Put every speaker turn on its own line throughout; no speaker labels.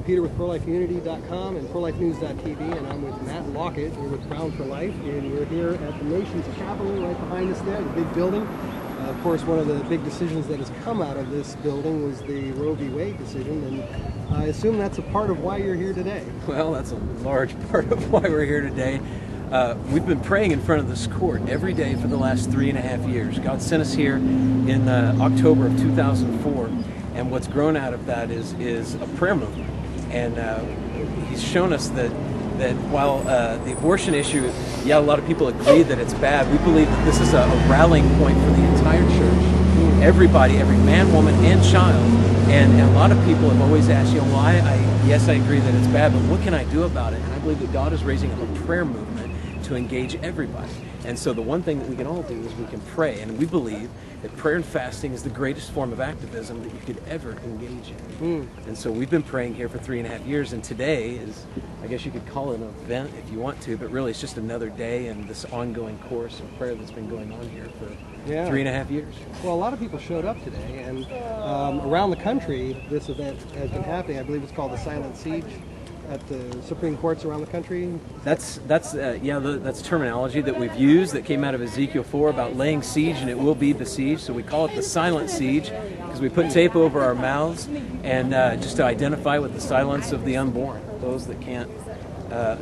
Peter with ProLifeUnity.com and ProLifeNews.tv, and I'm with Matt Lockett. We're with Bound4Life, and we're here at the nation's capital right behind us there, the big building. Of course, one of the big decisions that has come out of this building was the Roe v. Wade decision, and I assume that's a part of why you're here today.
Well, that's a large part of why we're here today. We've been praying in front of this court every day for the last 3.5 years. God sent us here in October of 2004, and what's grown out of that is a prayer movement. And He's shown us that while the abortion issue, yeah, a lot of people agree that it's bad, we believe that this is a rallying point for the entire church. Everybody, every man, woman, and child. And a lot of people have always asked, well, yes, I agree that it's bad, but what can I do about it? And I believe that God is raising up a prayer movement to engage everybody. And so the one thing that we can all do is we can pray, and we believe that prayer and fasting is the greatest form of activism that you could ever engage in. And so we've been praying here for 3.5 years, and today is, I guess you could call it an event if you want to, but really it's just another day in this ongoing course of prayer that's been going on here for 3.5 years.
Well, a lot of people showed up today, and around the country this event has been happening. I believe it's called the Silent Siege at the Supreme Courts around the country.
That's terminology that we've used that came out of Ezekiel 4 about laying siege, and it will be besieged. So we call it the silent siege because we put tape over our mouths and just to identify with the silence of the unborn, those that can't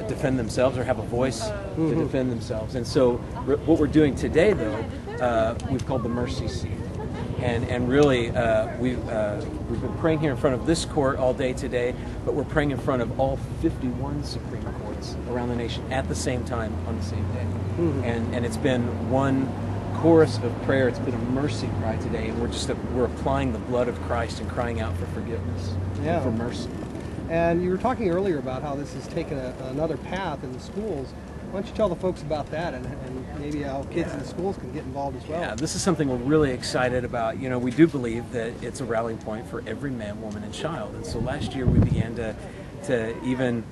defend themselves or have a voice to defend themselves. And so what we're doing today, though, we've called the mercy seat. And really, we've been praying here in front of this court all day today, but we're praying in front of all 51 Supreme Courts around the nation at the same time on the same day. And it's been one chorus of prayer. It's been a mercy cry today, and we're applying the blood of Christ and crying out for forgiveness and for mercy.
And you were talking earlier about how this has taken another path in the schools. Why don't you tell the folks about that and maybe how kids in the schools can get involved as well?
Yeah, this is something we're really excited about. You know, we do believe that it's a rallying point for every man, woman, and child. And so last year we began to even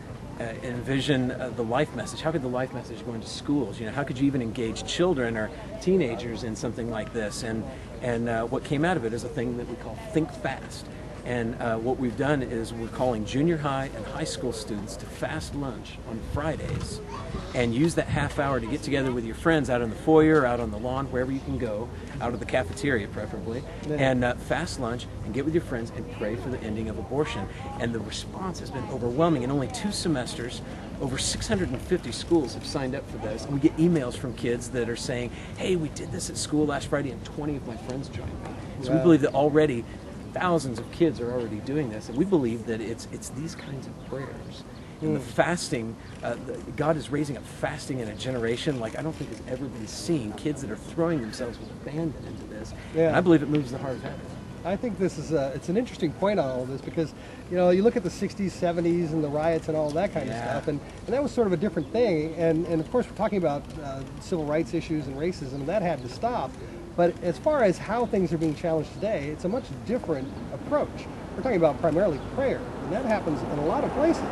envision the life message. How could the life message go into schools? You know, how could you even engage children or teenagers in something like this? And what came out of it is a thing that we call Think Fast. And what we've done is we're calling junior high and high school students to fast lunch on Fridays and use that half hour to get together with your friends out in the foyer, out on the lawn, wherever you can go, out of the cafeteria preferably, and fast lunch and get with your friends and pray for the ending of abortion. And the response has been overwhelming. In only 2 semesters, over 650 schools have signed up for this. And we get emails from kids that are saying, hey, we did this at school last Friday and 20 of my friends joined me. So we believe that already thousands of kids are already doing this, and we believe that it's these kinds of prayers. And the fasting, God is raising up fasting in a generation like I don't think has ever been seen. Kids that are throwing themselves with abandon into this. And I believe it moves the heart of heaven.
I think this is it's an interesting point on all this because, you know, you look at the 60s, 70s, and the riots and all that kind of stuff, and that was sort of a different thing. And of course, we're talking about civil rights issues and racism, and that had to stop. But as far as how things are being challenged today, it's a much different approach. We're talking about primarily prayer, and that happens in a lot of places.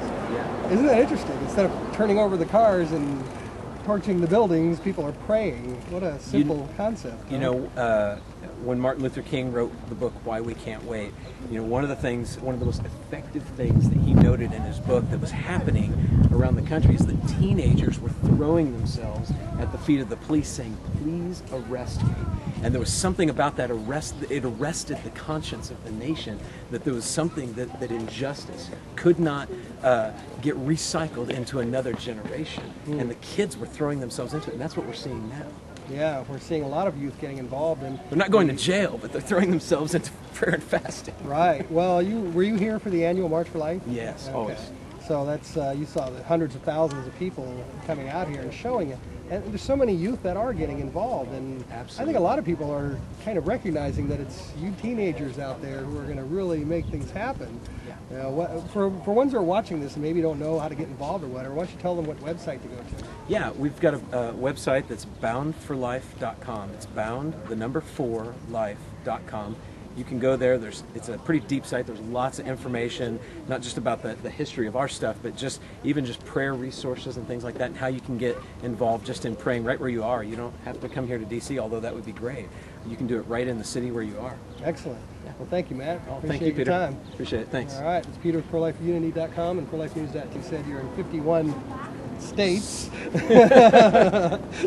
Isn't that interesting? Instead of turning over the cars and torching the buildings, people are praying. What a simple concept.
You know, when Martin Luther King wrote the book Why We Can't Wait, you know, one of the most effective things that he noted in his book that was happening around the country is that teenagers were throwing themselves at the feet of the police saying, please arrest me. And there was something about that arrest, it arrested the conscience of the nation, that there was something that injustice could not get recycled into another generation. And the kids were throwing themselves into it, and that's what we're seeing now.
Yeah, we're seeing a lot of youth getting involved.
They're not going to jail, but they're throwing themselves into prayer and fasting.
Right. Well, were you here for the annual March for Life?
Yes, always.
So that's you saw the hundreds of thousands of people coming out here and showing it. And there's so many youth that are getting involved, and I think a lot of people are kind of recognizing that it's you teenagers out there who are going to really make things happen. You know, for ones who are watching this and maybe don't know how to get involved or whatever, why don't you tell them what website to go to?
Yeah, we've got a website that's bound4life.com. It's bound, the number 4, life.com. You can go there. It's a pretty deep site. There's lots of information, not just about the history of our stuff, but even just prayer resources and things like that, and how you can get involved just in praying right where you are. You don't have to come here to D.C., although that would be great. You can do it right in the city where you are.
Excellent. Well, thank you, Matt.
Thank you, Peter.
Your time.
Appreciate it. Thanks.
All right. It's Peter with ProLifeUnity.com and ProLifeNews.tv. Said you're in 51 states.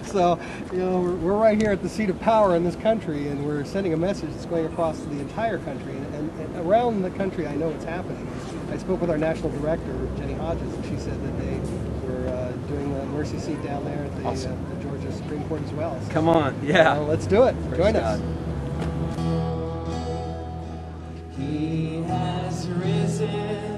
So, we're right here at the seat of power in this country, and we're sending a message that's going across the entire country. And around the country, I know it's happening. I spoke with our national director, Jenny Hodges, and she said that they were doing the mercy seat down there at the Georgia Supreme Court as well. So,
come on. Yeah.
Let's do it. Join us.
He has risen.